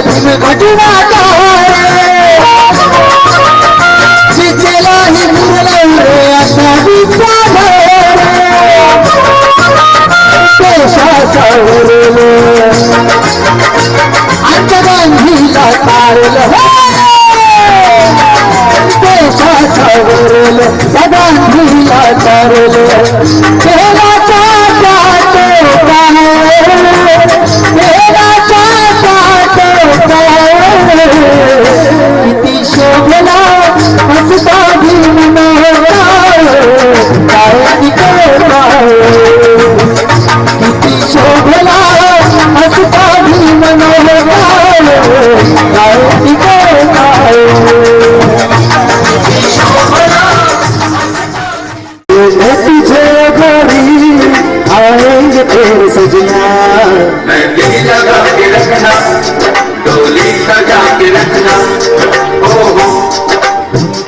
दिन घटना चिचेलाही मुरले असा विचार देशाचा उरले आजच्या गांधीला तारलं देशाचा उरले गांधीला तारलं देवाचा किती शोभला हसता भीम किती शोभला हसता भीम तुझे घरी आएंगे फिर सजना मेहंदी लगा के रखना डोली सजा के रखना ओ हो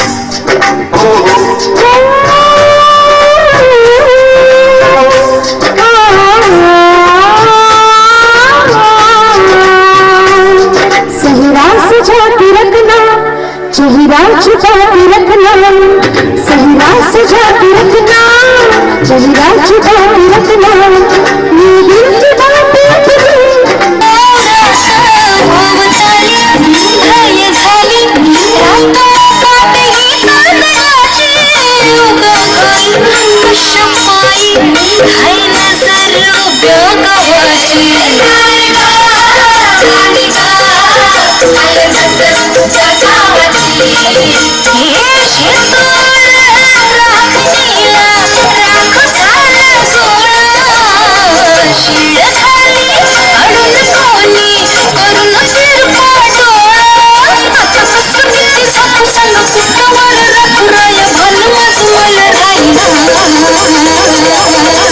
चेहरा सजा के रखना चेहरा छुपा के रखना चेहरा सजा के रखना चेहरा छुपा के रखना ये दिल की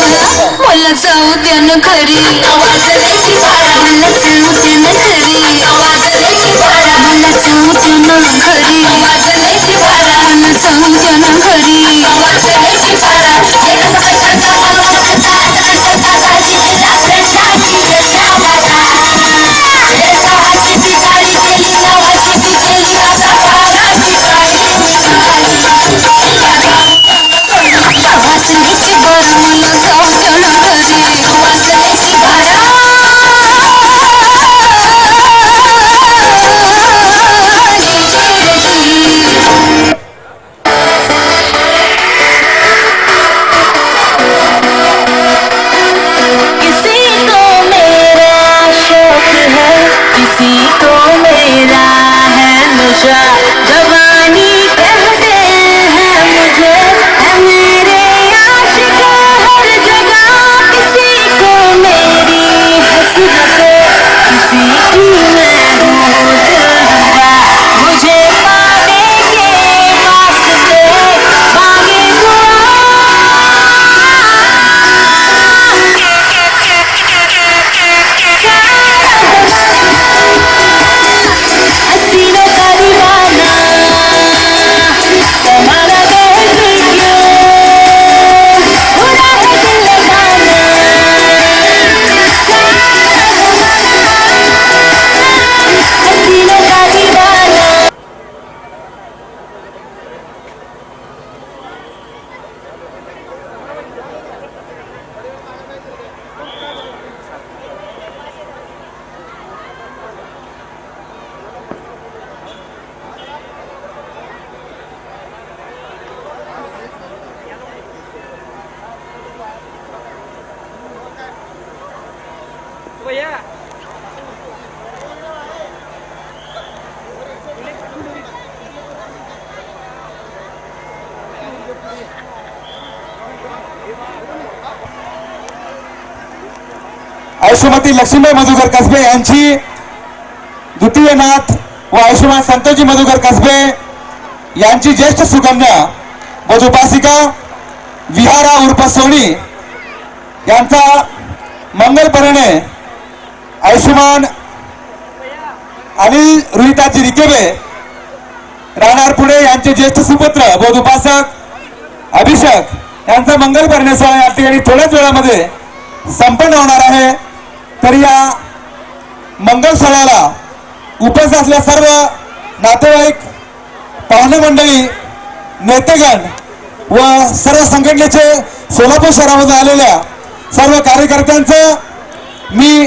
जाऊ त्यानं खरी आवाज लेकी बाळा मला जाऊ त्यानं खरी आवाज लेकी बाळा मला जाऊ त्यानं खरी आवाज लेकी बाळा मला जाऊ त्यानं खरी आवाज लेकी बाळा आयुष्यमती लक्ष्मीबाई मधुकर कसबे यांची द्वितीय नाथ व आयुष्यमान संतोषजी मधुकर कसबे यांची ज्येष्ठ सुकन्या वधुपासिका विहारा उर्फ सोनी यांचा मंगलपर्णे आयुष्यमान आणि रोहिताजी रिकेबे राहणार पुढे यांचे ज्येष्ठ सुपुत्र वधुपासक अभिषेक यांचा मंगलपर्णे सोहळा या ठिकाणी थोड्याच वेळामध्ये संपन्न होणार आहे. तर या मंगल सोहळ्याला उपस्थित असलेल्या सर्व नातेवाईक, पाहुणे मंडळी, नेतेगण व सर्व संघटनेचे सोलापूर शहरामध्ये आलेल्या सर्व कार्यकर्त्यांचं मी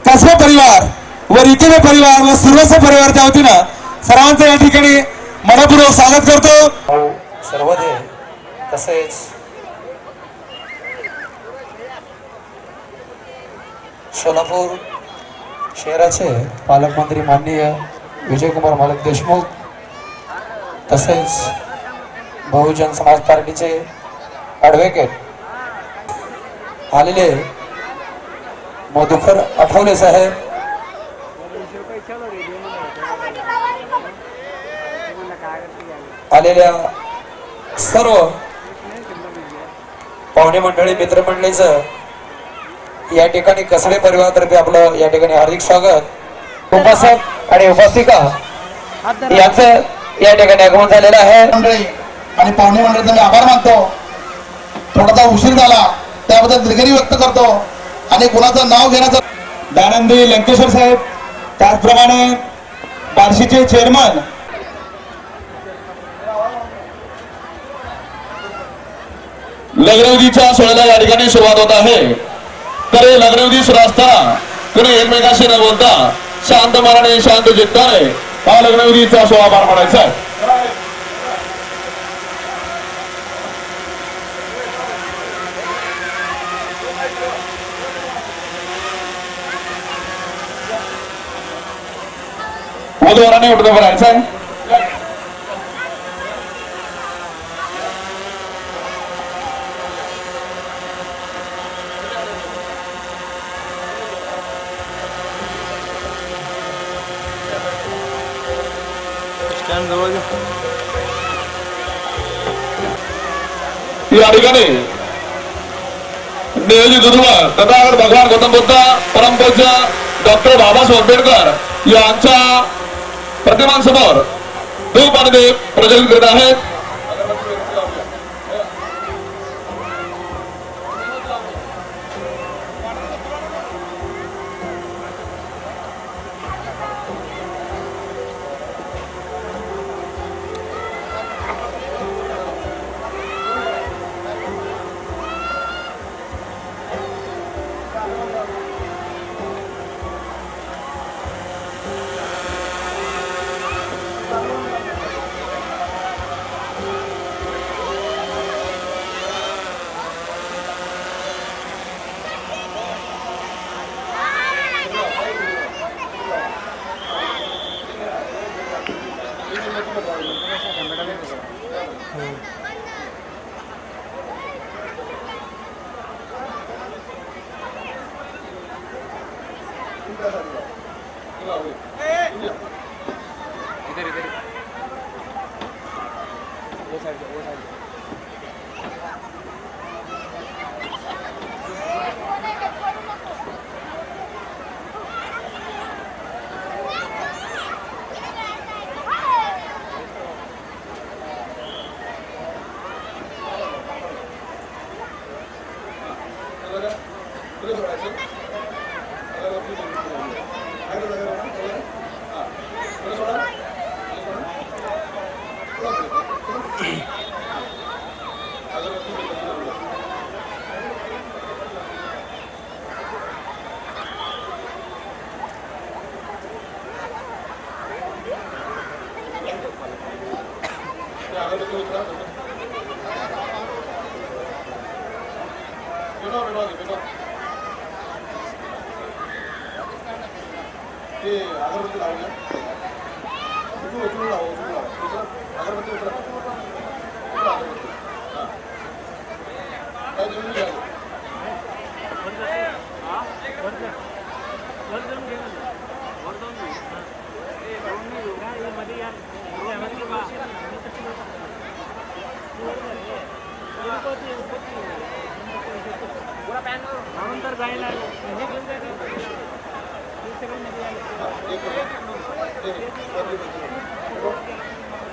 कसबा परिवार व रीतीने परिवार व सर्वस्व परिवारच्या वतीनं सर्वांचं या ठिकाणी मनपूर्वक स्वागत करतो. सर्वदे तसेच सोलापूर शहराचे पालकमंत्री माननीय विजयकुमार मालक देशमुख, तसेच बहुजन समाज पार्टीचे ॲडव्होकेट आलेले मधुकर आठवले साहेब, आलेल्या सर्व पाहुणे मंडळी, मित्रमंडळीचं या ठिकाणी कसबे परिवारातर्फे आपलं या ठिकाणी हार्दिक स्वागत. उपस्थित आणि उपस्थिका यांचं या ठिकाणी आगमन झालेलं आहे. मंडळी आणि पाहुणे मंडळीचा मी आभार मानतो. थोडासा उशीर झाला त्याबद्दल दिलगिरी व्यक्त करतो. आणि कुणाचं नाव घेण्याचं दानंदी लंकेश्वर साहेब, त्याचप्रमाणे बार्शीचे चेअरमन लग्नविधीच्या सोहळ्याला या ठिकाणी सुरुवात होत आहे. तर हे लग्नविधी सुरू असताना कुणी एकमेकाशी न बोलता शांत मनाने शांत चित्ताने हा लग्नविधीचा सोहळा पार पाडायचा आहे. वधूवरांनी उठून उभं राहायचं आहे. या ठिकाणी नेहरू दुर्वा तथागत भगवान गौतम बुद्ध, परमपूज्य डॉक्टर बाबासाहेब आंबेडकर यांच्या प्रतिमांसमोर धूप आणि दीप प्रज्वलित करीत आहेत.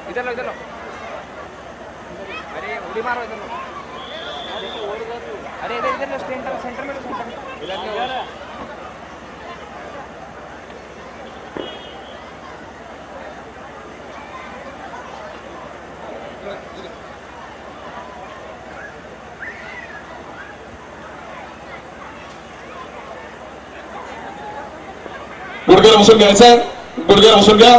इधर लो अरे उड़ी मारो इधर लो अरे इधर इधर लो सेंटर में लो सेंटर में गुडघ्यावर बसून घ्यायचं, गुडघ्यावर बसून घ्या.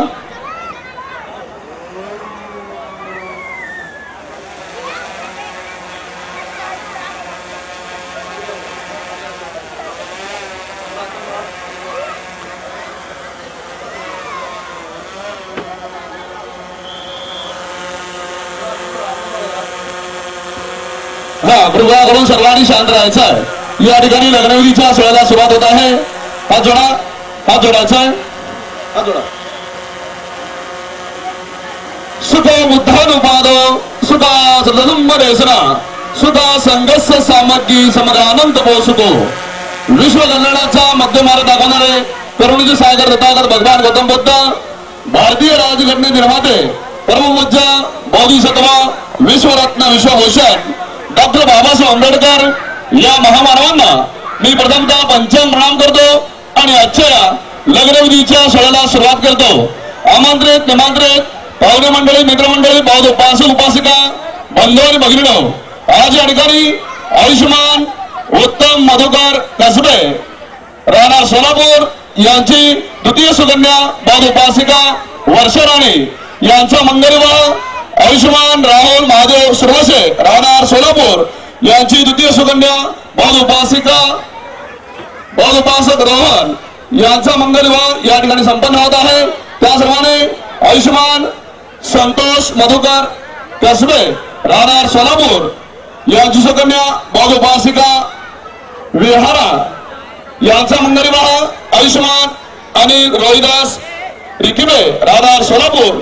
हा, कृपया करून सर्वांनी शांत राहायचं आहे. या ठिकाणी लग्नविधीच्या सोहळ्याला सुरुवात होत आहे. हात जोडा, हात जोडायचा आहे, हात जोडा. सुख उद्धान उपाद सुखा सदनुमरेसना सुखा संघर्ष सामग्री समगानंद पोसतो. विश्व कल्याणाचा मध्यमार्ग दाखवणारे करुणीचे सागर रत्नाकर भगवान गौतम बुद्ध, भारतीय राज्यघटने निर्माते परमपूज्य बोधिसत्व विश्वरत्न विश्वभूषण डॉक्टर बाबासाहेब आंबेडकर या महामानवांना मी प्रथमतः पंचांग प्रणाम करतो आणि आजच्या लग्नविधीच्या सोहळ्याला सुरुवात करतो. आमंत्रित निमंत्रित पाहुणे मंडळी, मित्रमंडळी, बौद्ध उपासक उपासिका, बंधू आणि भगिनीनो, आज या ठिकाणी आयुष्यमान उत्तम मधुकर कसबे राहणार सोलापूर यांची द्वितीय सुकन्या बौद्ध उपासिका वर्षा राणे यांचा मंगलविवाह आयुष्यमान राहुल महादेव सुरवसे राहणार सोलापूर यांची द्वितीय सुकन्या बौद्ध उपासिका बौद्ध उपासक रोहन यांचा मंगलविवाह या ठिकाणी संपन्न होत आहे. त्याचप्रमाणे आयुष्यमान संतोष मधुकर कसबे राहणार सोलापूर यांची सुकन्या बौद्ध उपासिका विहारा यांचा मंगलविवाह आयुष्यमान आणि रोहिदास रिकिबे राहणार सोलापूर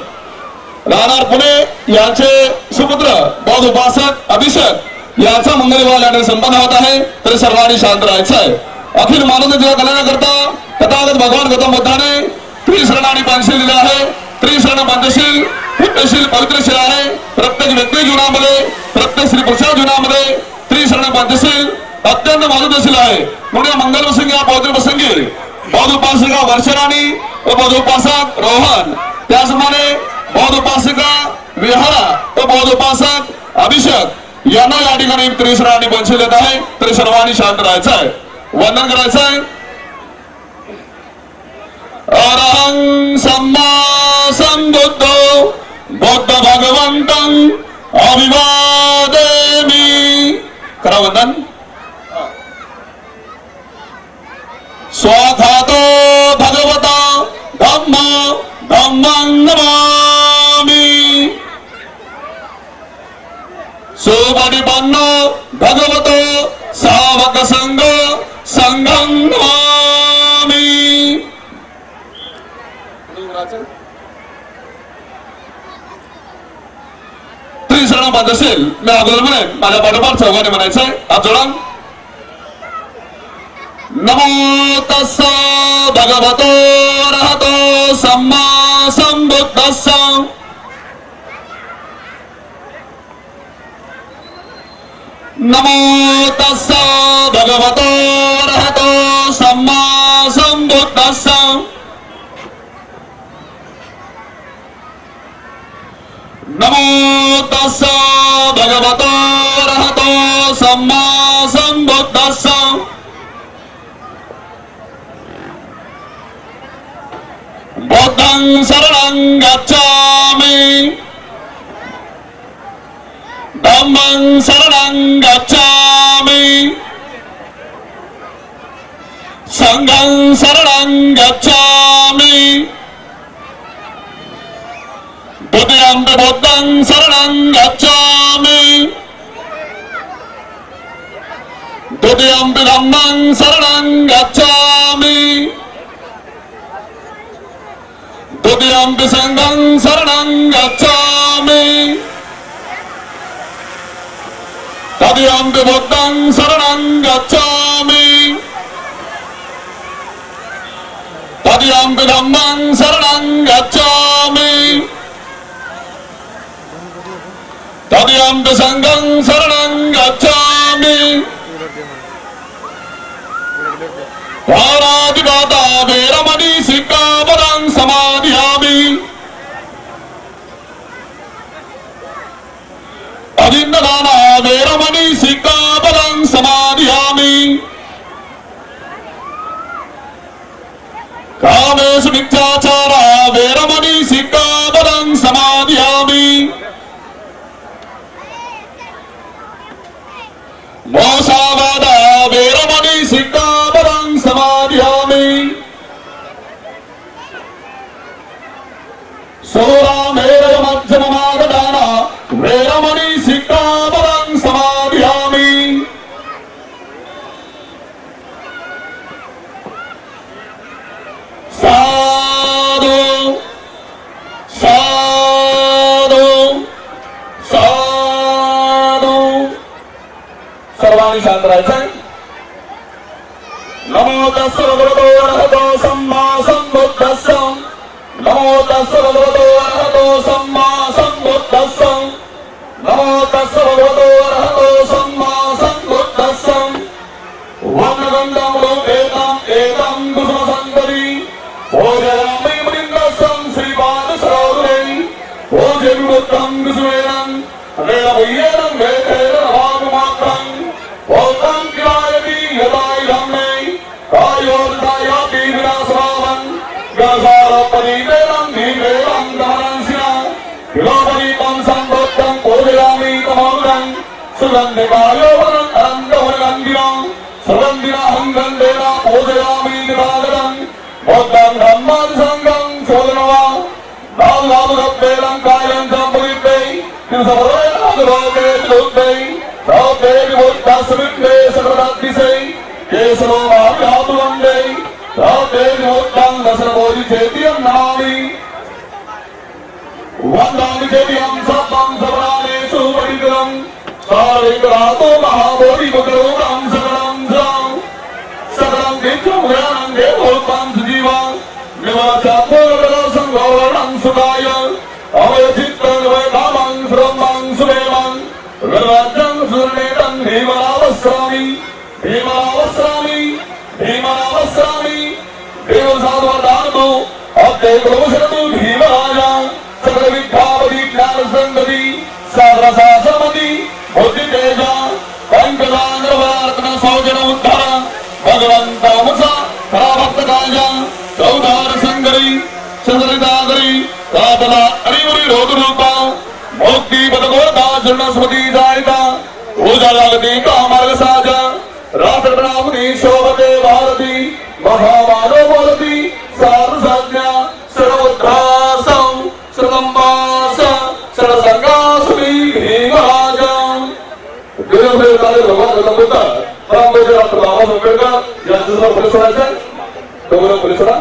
राहणार पुणे यांचे सुपुत्र बौद्ध उपासक अभिषेक यांचा मंगलविवाह या ठिकाणी संपन्न होत आहे. तरी सर्वांनी शांत राहायचं आहे. अखिल मानव जीवा कल्याणाकरता तथागत भगवान गौतम बुद्धाने त्रिशरण आणि पंचशील दिले आहे. त्रिशरण पंचशील पुण्यशील पवित्रशील आहे. प्रत्येक व्यक्ती जीवनामध्ये, प्रत्येक स्त्री पुरुषाच्या जीवनामध्ये त्रिशरण पंचशील अत्यंत महत्त्वशील आहे. म्हणून मंगल प्रसंगी या पवित्र प्रसंगी बौद्ध उपासिका वर्षराणी व बौद्ध उपासक रोहन, त्याचप्रमाणे बौद्ध उपासिका विहारा व बौद्ध उपासक अभिषेक यांना या ठिकाणी त्रिशरण आणि पंचशील देत आहे. तरी सर्वांनी शांत राहायचं आहे, वंदन करायचं आहे. अरहं सम्मा संबुद्धो बुद्ध भगवंतं अभिवादेमि. करा वंदन. स्वाखातो भगवता धम्मं नमामि. सुपरिपन्नो भगवतो सावक संघं नमामि. त्रिशरण पंचशील मी अगोदर म्हणेन, माझ्या पाठोपाठ चौघाने म्हणायचंय. हात जोडा. नमो तस्स भगवतो अरहतो सम्मा संबुद्धस्स. नमो तस्स भगवतो अरहतो सम्मा संबुद्धस्स. नमो तस्स भगवतो अरहतो सम्मा संबुद्धस्स. बुद्धं शरणं गच्छामि. धम्मं शरणं गच्छामि. संघं शरणं गच्छामि. द्वितीयं बुद्धं शरणं गच्छामि. द्वितीयं धम्मं शरणं गच्छामि. द्वितीयं संघं शरणं गच्छामि. तृतीयं बुद्धं शरणं गच्छामि. तृतीयं धम्मं शरणं गच्छामि. तृतीयं संघं शरणं गच्छामि. पारादिपाता वेरमणि सिक्खापदं समाधियामि. अदिन्नदाना वेरमणि सिक्खापदं समाधियामि. कामेषु मिथ्याचारा वेरमणि सिक्खापदं समादयामि मोसावादा वेरमणि सिक्खापदं समादयामि सोरामेरमध्यममागदाना वेरमणि सिक्खापदं समादयामि साधु साधु साधु सर्वांनी शांत राहायचं नमो तस्स भगवतो अरहतो सम्मा सम्बुद्धस्स नमो तस्स भगवतो अरहतो सम्मा सम्बुद्धस्स नमो तस्स भगवतो अरहतो सम्मा सम्बुद्धस्स वक्रगन्धं लोकेतं एकं कुसुमसन्दरी ओजयामि मृन्दसं श्रीपादसरोवरे ओजविमुक्तं कुसुमेनं रेणभयेनं वेदेन भागमात्रं ओतं किलायति यदायुधं मे कायोर्दायाति विनाशभावं गणसारपरिवेदं धीवेदं दमनंसिना किलोपरीतं सम्बद्धं ओजयामि तमोदं सुगन्धिकायोवनं अनन्तवरगन्धिनं सुगन्धिनाहं गन्धेन ओजयामि दिवाकरं मोदं धम्मं संगं सोदनवा नालामुरब्बेलं कायं संपरिते किंसवरेनादुरोगे लोके सौते विमुक्तास्मिन्ने सकलदात्तिसे केशवो माव्यातुवन्दे सौते विमुक्तं दशरभोजि चेतियं नमामि वन्दामि चेतियं सत्तं सवरानेषु परिकरं सारिकरातो महाबोधिमुखरोगं सकलं जं सकलं नित्यं ज्ञानं देवोत्पं सुजीवा निवाचापूर्वरसं गौरणं सुखाय अवचित्तं वैकामं श्रमं सुमेमं विराजं सुर्णेतं भीमनावस्रामि भीमनावस्रामि भीमनावस्रामि देवसाधुवदानतु अद्य प्रभुशरतु भीमराजा सकलविद्यावति ज्ञानसंगति साधरसासमति बुद्धितेजा पंकजांगवार्तन सौजन उद्धार भगवंतमुसा पराभक्तकाजा चौधार संगरी चंद्रिदागरी कातला अरिवरी रोगरूपा मुक्ति पदगोरता जन्मस्मृति जायता पूजा लागती कामार्ग साजा राष्ट्रनामनी शोभते भारती महामानव बोलती सार संज्ञा सर्वोद्धासं सर्वंबास सर्वसंगासुमी भीमराजा दिवसभर काले भगवान गणपता रामबोजे डॉक्टर बाबासाहेब आंबेडकर यांचं नाव पुढे सोडायचं दोघं पुढे सोडा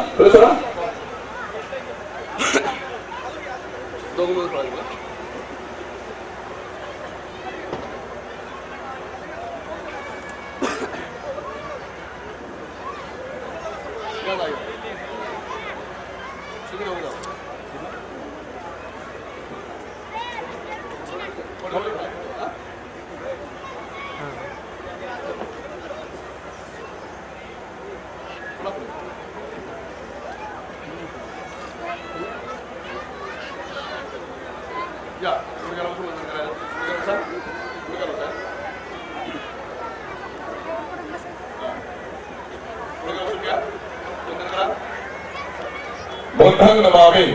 बुद्धं नमामि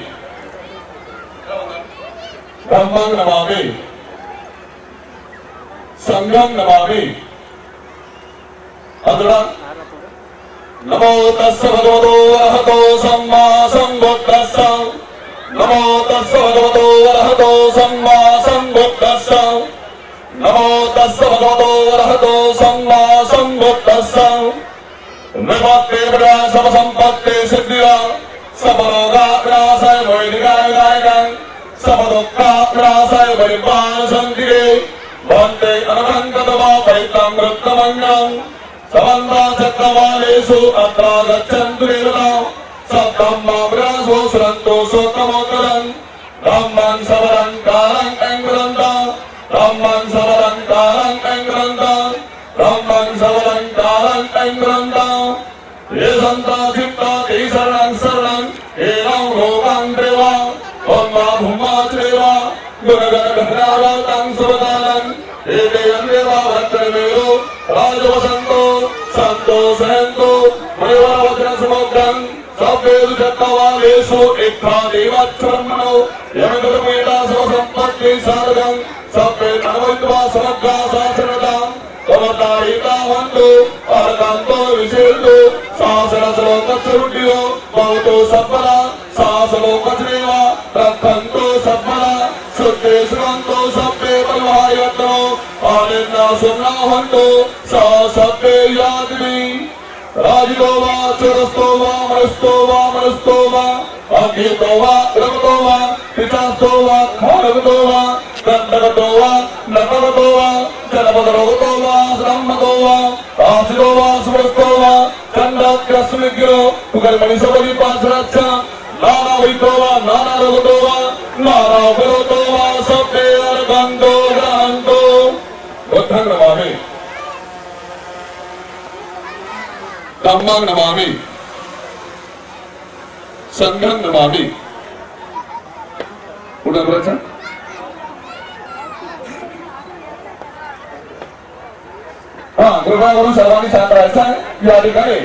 धम्मं नमामि संघं नमामि अदृढ नमो तस्स भगवतो अरहतो सम्मा सम्बुद्धस्स नमो तस्स भगवतो अरहतो सम्मा सम्बुद्धस्स नमो तस्स भगवतो अरहतो सम्मा सम्बुद्धस्स निपत्ते प्रजा सब संपत्ति सिद्धिरा सब रोगा विनाशाय वैदिकाय विनायकं सब दुःखा विनाशाय परिपान संतिरे वन्दे अनवरङ्गतमा पैतं वृत्तमङ्गं समन्ता चक्रवालेषु अत्रा गच्छन्तु देवता सत्तं मामृसो सुरन्तो सोत्तमोत्तरं धम्मं सबरङ्कारं ऐङ्ग्रन्ता धम्मं सबरङ्कारं ऐङ्ग्रन्ता धम्मं सबरङ्कारं ऐङ्ग्रन्ता ये सन्ता चित्ता ते शरणं शरणं एवं लोकं देवा ओम्मा भूमा चेवा गुणगणगणरावतं सुवदानं एते अन्देवा भद्रमेरो राजवसन्तो सन्तो सहन्तो मयोवज्रसमुद्रं सभ्ये सर्वेषु चत्वारेषु एकादेवच्छर्मणो यमगतमेता सर्वसम्पत्ति साधकं सभ्ये धनवैत्वा समग्रा शासनतां कमताहितावन्तु अर्कान्तो विशेषो शासनश्लोकश्रुड्यो भवतो सफला शासनोकश्रेवा रक्षन्तो सफला शुद्धे श्रुवन्तो सभ्ये बलवायत्नो आनन्दा सुम्नावन्तो सा सभ्ये यादिनी राजितो वा चरस्तो वा मनस्तो वा अग्नितो वा रमतो वा पिचास्तो वा खारगतो वा गंधगतो वा नरगतो वा जलपदरोगतो वा श्रमतो वा आशिरो वा सुमस्तो वा चंडाग्रस्मिग्रो पुगलमणि सबरी पांचराचा नाना वैतो वा नाना रोगतो वा नाना उपरोतो वा सभ्ये अर्गंतो ग्रहंतो बुद्धं नमामि धम्मं नमामि संघं नमामि पुढे बोलायचं कृपया करून सर्वांनी शांत राहायचं आहे या ठिकाणी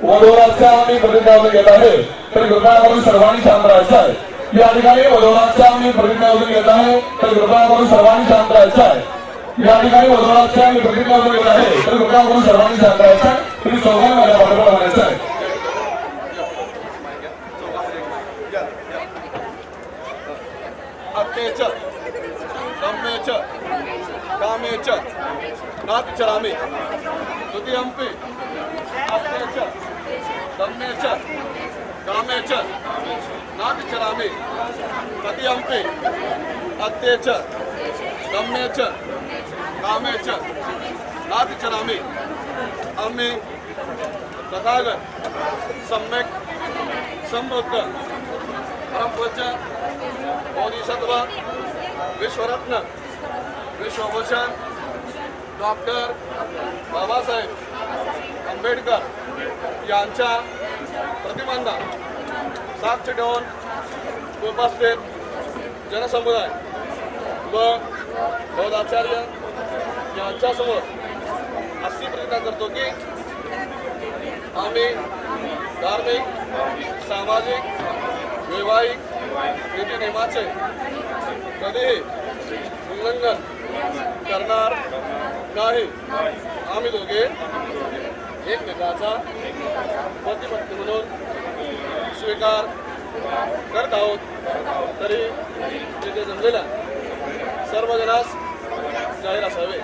वधूवराच्या आम्ही प्रतिज्ञावली घेत आहे तर कृपया करून सर्वांनी शांत राहायचं आहे या ठिकाणी वधूवराच्या आम्ही प्रतिज्ञावली घेत आहे तर कृपया करून सर्वांनी शांत राहायचं आहे या ठिकाणी वधूवराच्या आम्ही प्रतिज्ञावली घेत आहे तर कृपया करून सर्वांनी शांत राहायचं आहे तुम्ही चौघांनी माझ्या पाठोपाठ म्हणायचं आहे अत्येच दम्मेच कामेच नातिचरामि द्वितीयंपि अत्येच दम्मेच कामेच नातिचरामि तृतीयंपि अत्येच दम्मेच कामेच नातिचरामि अम्मे तथागत सम्यक समृद्ध परमपूज्य बोधिसत्व विश्वरत्न विश्वभूषण डॉक्टर बाबासाहेब आंबेडकर यांच्या प्रतिमांना साक्ष ठेवून उपस्थित जनसमुदाय व बौद्धाचार्य यांच्यासमोर अशी प्रतिज्ञा करतो की आम्ही धार्मिक सामाजिक वैवाहिक नीतिनियमाचे कधीही उल्लंघन करणार नाही आम्ही दोघे एकमेकाचा पती पत्नी म्हणून स्वीकार करत आहोत तरी तिथे जमलेल्या सर्व जणांस जाहीर असावे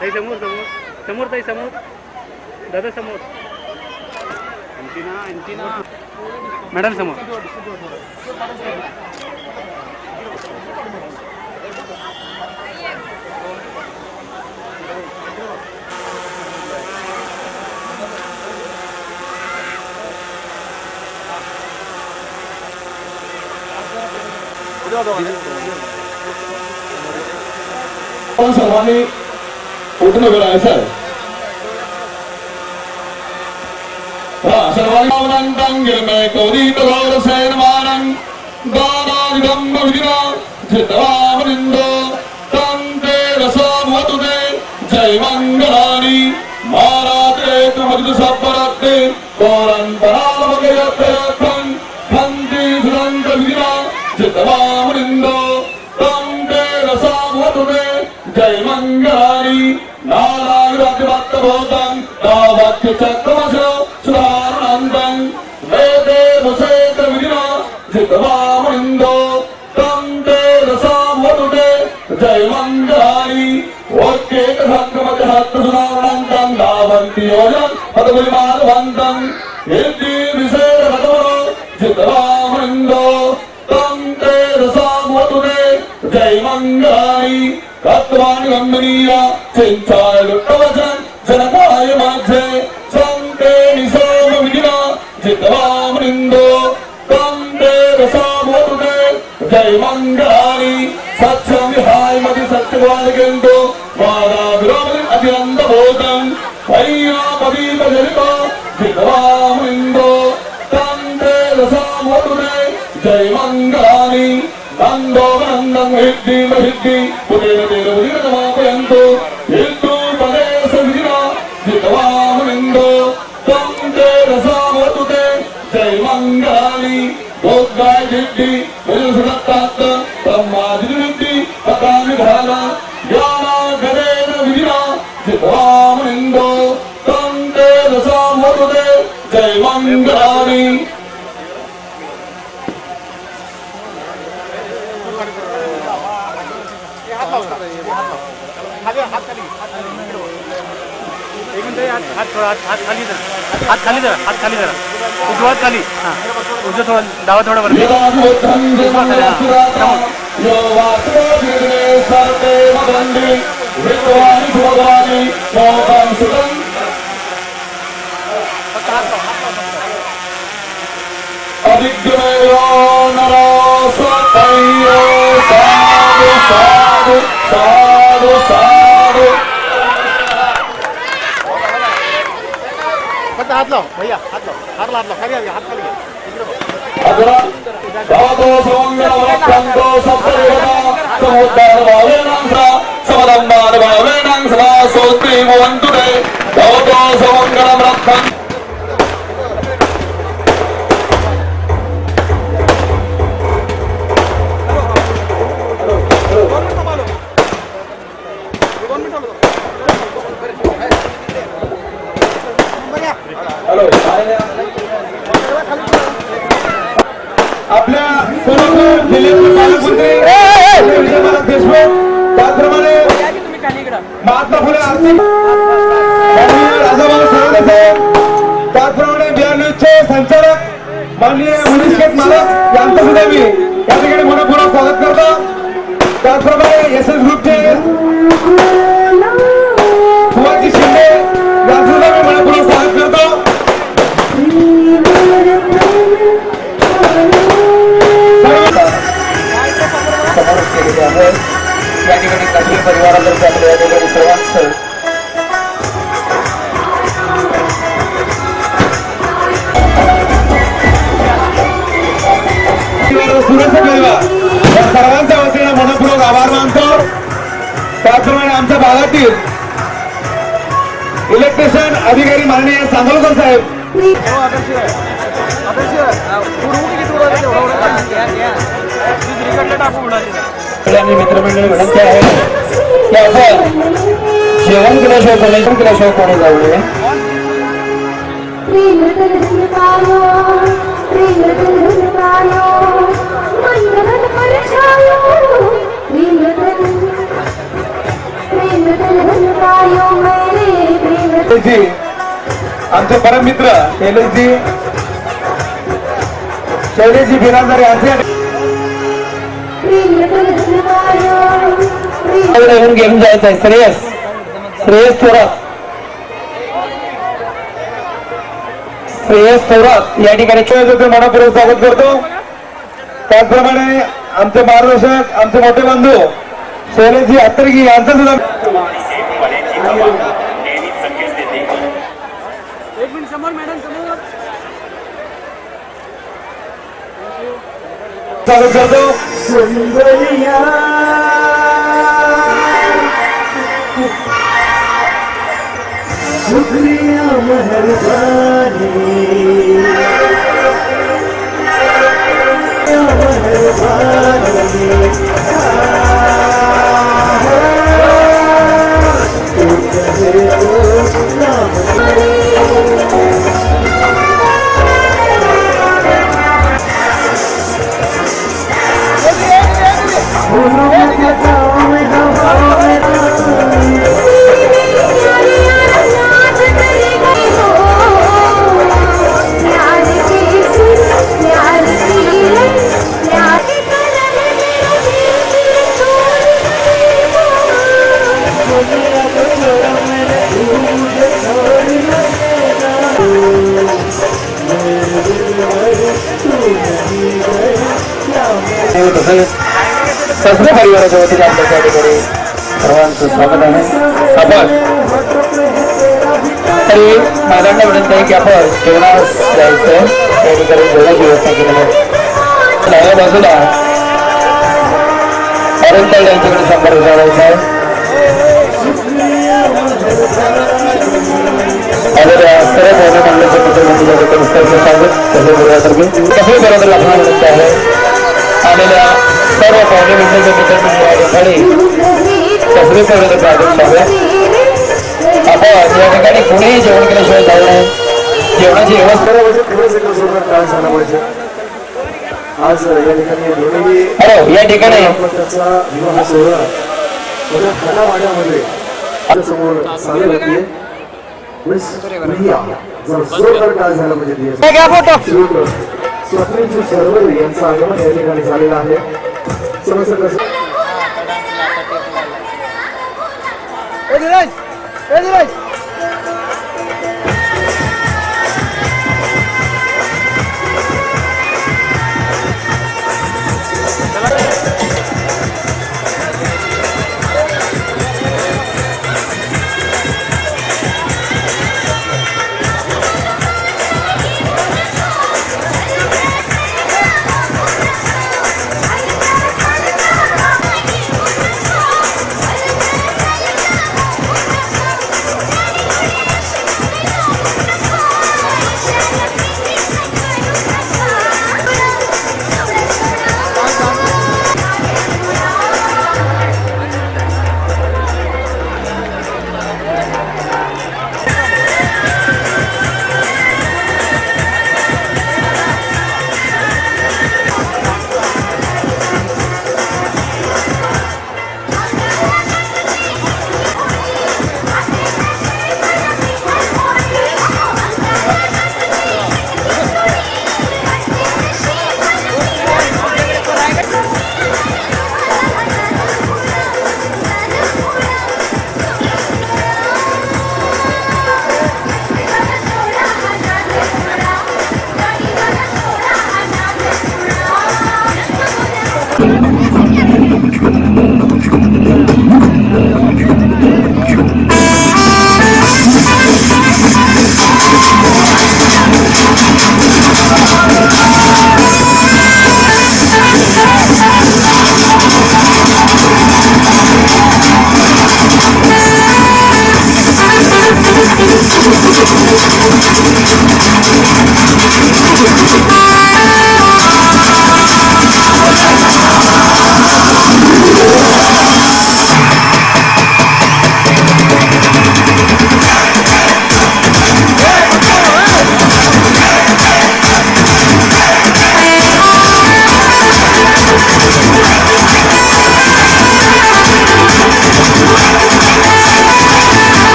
ताई समोर ताई समोर दादा समोर अंतिना मॅडम समोर सर्वांनी उठून उभे राहायचं आहे सर्वांनी गिरमे कौदीत गौरसेनमानं दानादिदं विधिना चित्तवामनिन्दो तन्ते रसमतुते जय मंगलानि महाराजे तुमद् सब्बरते परंपरावगयत्तं खन्ति सुरंत विधिना चित्तवामनिन्दो तन्ते रसमतुते जय मंगलानि नारायणादिभक्तभूतं तावत्य चक्रमशो सुधारणन्तं वेदे वसेत विधिना जितवामनिन्दो तं ते रसामवतुते जय मंगलानि ओक्केत भक्तमजहत सुधारणन्तं धावन्ति योजनं पदविमानवन्तं इति विशेष भगवो जितवामनिन्दो तं ते रसामवतुते जय मंगलानि तत्वानि गम्भीर चिंताय लुट्टवचन जनकाय माझे संते निसोम विधिना जितवामनिन्दो तं ते रसामवतुते जय मंगलानि सत्यं विहाय मति सत्यवादिकेन्दो वादा विरोधि अतिरन्दभूतं वैयापदीपजलितो जितवामनिन्दो तं ते रसामवतुते जय मंगलानि नंदो नंदं हिद्दी महिद्दी पुरेण तेन उदिरतमापयन्तु जितवा मुनिंदो तुमचे रसावतुते जय मंगलानी भोगाय जिद्दी सुरतात ब्रह्मादिविद्दी पतानि घाला ज्ञाना गदेन विधिना जितवा मुनिंदो तुमचे रसावतुते जय मंगलानी एक मिनिट हात थोडा हात खाली जरा हात खाली जरा हात खाली जरा उजवा हात खाली हां उजवा थोडा डावा थोडा वर साधु साधु साधु फक्त हात लाव भैया हात लाव हात लाव खाली हात खाली घ्या अगरा दातो सवंगरवरक्तंतो सप्तदेवता समुद्धारभावेनांसा समदम्बारभावेनांसा सोत्री भवन्तुते दातो सवंगरवरक्तं आपल्या सोलापूर जिल्ह्याचे पालकमंत्री विजयमाला देशमुख त्याचप्रमाणे महात्मा फुले आर्थिक राजाभाऊ साहेब त्याचप्रमाणे बिहार न्यूजचे संचालक माननीय मनीष केत मालक यांचं सुद्धा मी या ठिकाणी मनपूर्वक स्वागत करतो. त्याचप्रमाणे एस एस ग्रुपचे सुभाषजी शिंदे यांचं सुद्धा मी मनपूर्वक स्वागत करतो. समोर केलेले आहे या ठिकाणी काश्मीर परिवारातर्फे आपल्या या ठिकाणी सर्वांचं सुरक्षा परिवार या सर्वांच्या वतीने मनपूर्वक आभार मानतो. त्याचप्रमाणे आमच्या भागातील इलेक्ट्रिशियन अधिकारी माननीय सांगोलकर साहेब आणि मित्रमंडळी विनंती आहे की आपण जेवण केल्याशिवाय कोणी जाऊ नये. आमचे परम मित्र शैलेशजी बिराजदार यांचे घेऊन जायचं आहे. श्रेयस थोरात या ठिकाणी मनपूर्वक स्वागत करतो. त्याचप्रमाणे आमचे मार्गदर्शक आमचे मोठे बंधू शैलेशजी हत्तरगी यांचं सुद्धा एक मिनिट समोर मॅडम समोर स्वागत करतो. शुक्रिया मेहरबानी सगळ्या परिवाराच्या वतीने आपल्या त्या ठिकाणी सर्वांचं स्वागत आहे. आपण तरी माझ्याकडे विनंती आहे की आपण जेवणास जायचं त्या ठिकाणी जेवणाची व्यवस्था केलेली आहे. डाव्या बाजूला अरंताई यांच्याकडे संपर्क साधायचा आहे. आलेल्या सर्व पाहुणे मंडळाच्या प्रतिनिधींच्या स्वागत कसं बोलण्यासारखे कसं बरोबर लागणार विनंती आहे. आलेल्या सर्व पाहुणे मंडळाच्या प्रतिनिधी या ठिकाणी कसबे बरोबर स्वागत. आपण या ठिकाणी कोणीही जेवण केल्याशिवाय जाऊ नये. जेवणाची व्यवस्था काय झाला पाहिजे. आज या ठिकाणी दोन्ही हॅलो या ठिकाणी त्याचा विवाह सोहळा मोठ्या खानावाड्यामध्ये समोर चालू होती. जोरदार काय झाला म्हणजे स्वप्नील सर्व यांचं आगमन या ठिकाणी झालेलं आहे. समस्त कसं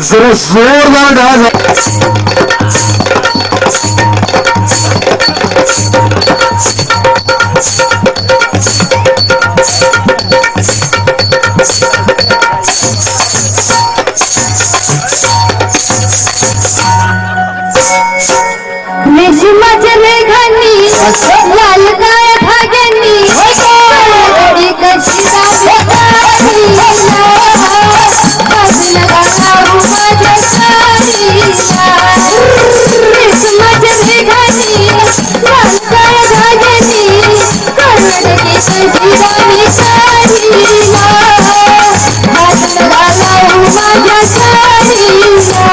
जरा जोरदार टाळ्या रेशमाच्या मेघांनी लाल काळ्या धाग्यांनी कळकळी कशी दाखवली बाजूला गालावू माझ्या साडीला रेशमाच्या मेघांनी लाल काळ्या धाग्यांनी कळकळी कशी दाखवली साडीला बाजूला गालावू माझ्या साडीला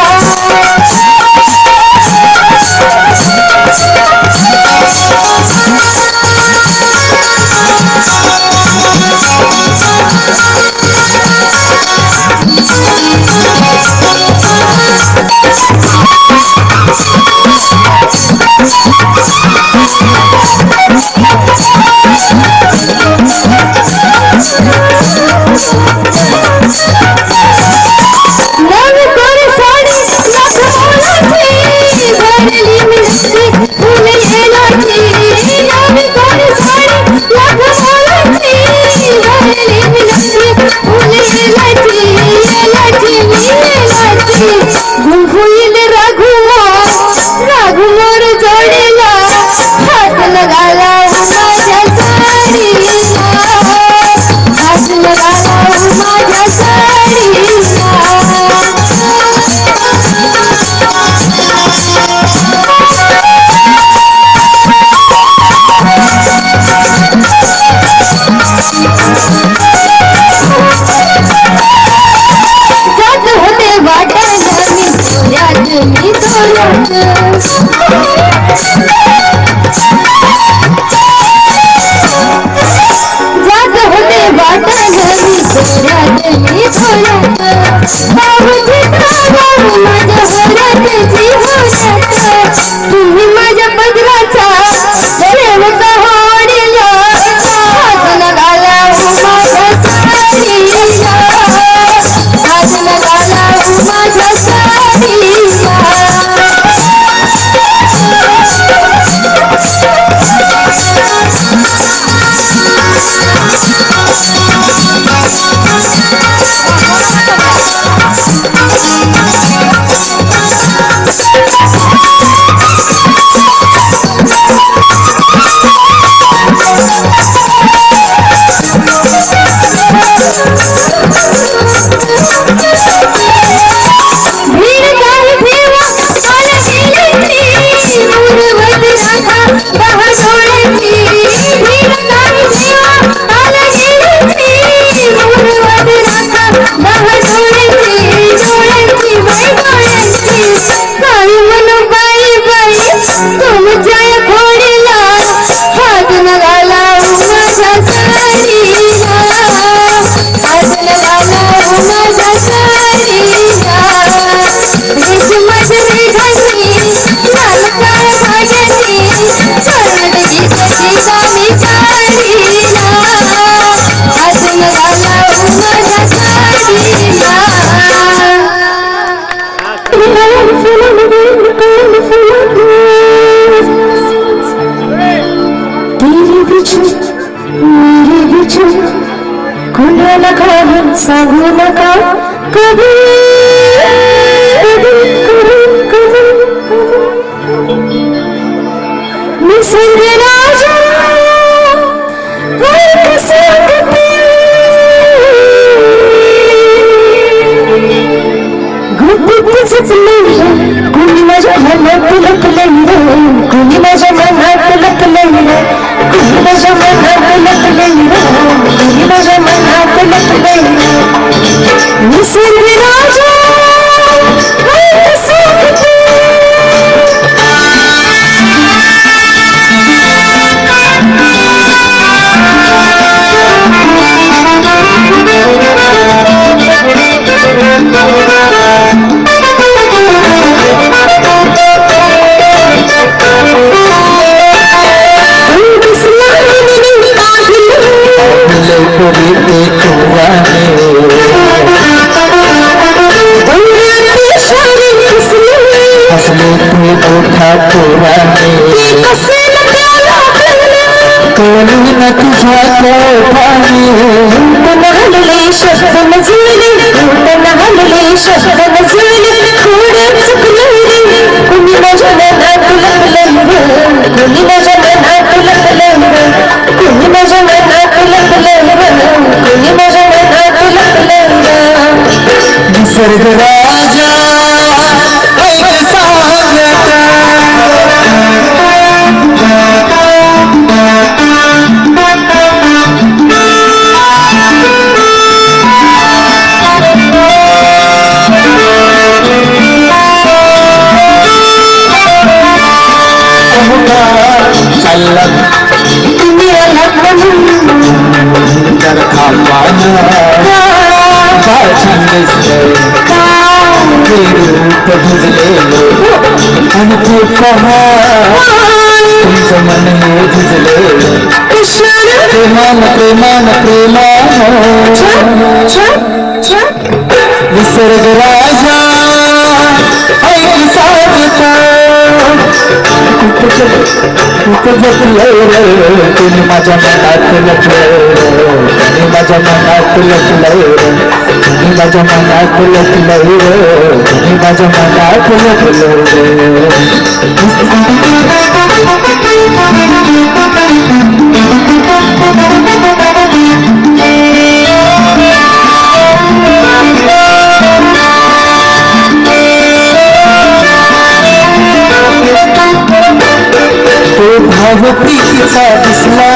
होईल राघुमोर जोडीला हात लगाला माझ्या साडीला हात लगाला माझ्या साडीला जात होते वाटायला मी तोऱ्यात मी तोऱ्यात जात होते वाटायला मी तोऱ्यात मी तोऱ्यात बाबूजी बाबू माझ्या होरातची होरात तुम्ही माझ्या पदराचा ठेवता होडीला हात लगाला माझ्या साडीला हात लगाला माझ्या साडीला भीड काही ठेवा मला गेली मूर्वत राधा दहा डोळ्याची भीड काही ठेवा मला गेली मूर्वत राधा दहा डोळ्याची बाई डोळ्याची काही म्हणू बाई बाई तुमच्या खोडीला हात लगाला माझ्या साडीला हात लगाला माझ्या साडीला रेशमाच्या मेघांनी लाल काळ्या धाग्यांनी कळकळी कशी दामी साडीला हात लगाला माझ्या साडीला तेरे पीछे मेरे पीछे कोणाला काही सांगू नका कधी निसर्ग राजा सांगते गुपित चपलेलं कुणी माझ्या मनात लपलेलं कुणी माझ्या मनात लपलेलं कुणी माझ्या मनात लपलेलं कुणी माझ्या मनात लपलेलं निसर्ग राजा सांगते मोठा पोराने कळू न तुझ्या कोठाने हलले शब्द नजले हलले शब्द नजले थोडे चुकले रे कुणी माझ्या मनात लपलं कुणी माझ्या मनात लपलं कुणी माझ्या मनात लपलं कुणी माझ्या मनात लपलं निसर्ग राजा ऐक सांगता आणि तू कहा तुमचं मन हे भिजले प्रेमान प्रेमान प्रेमान निसर्ग राजा ऐक सांगता कुठं जपलं तुम्ही माझ्या मनात लपलं तुम्ही माझ्या मनात लपलं तुम्ही माझ्या मनात लपलं तुम्ही माझ्या मनात लपलं भाव प्रीतीचा दिसला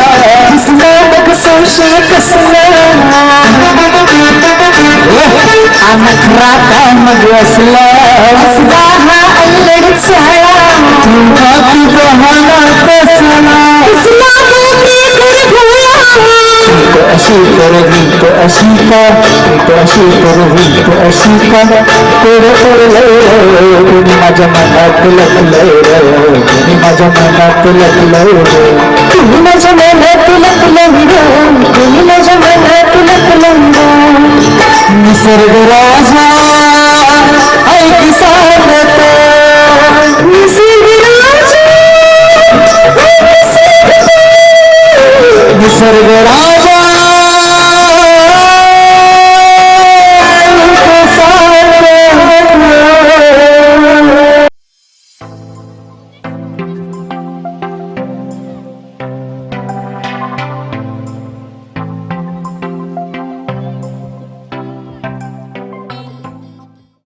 मग संशय कसला अनखरा का मग असला हा अल्लड चाळा तुझा तू बहाना कसला अशी करवी तो अशी का तो अशी करवी तो अशी का कोणी माझ्या मनात लपलंय कोणी माझ्या मनात लपलंय तुम्ही माझ्या मनात लपलं तुम्ही माझ्या मनात लपलं निसर्ग राजा ऐक सांगत निसर्ग राजा निसर्ग राजा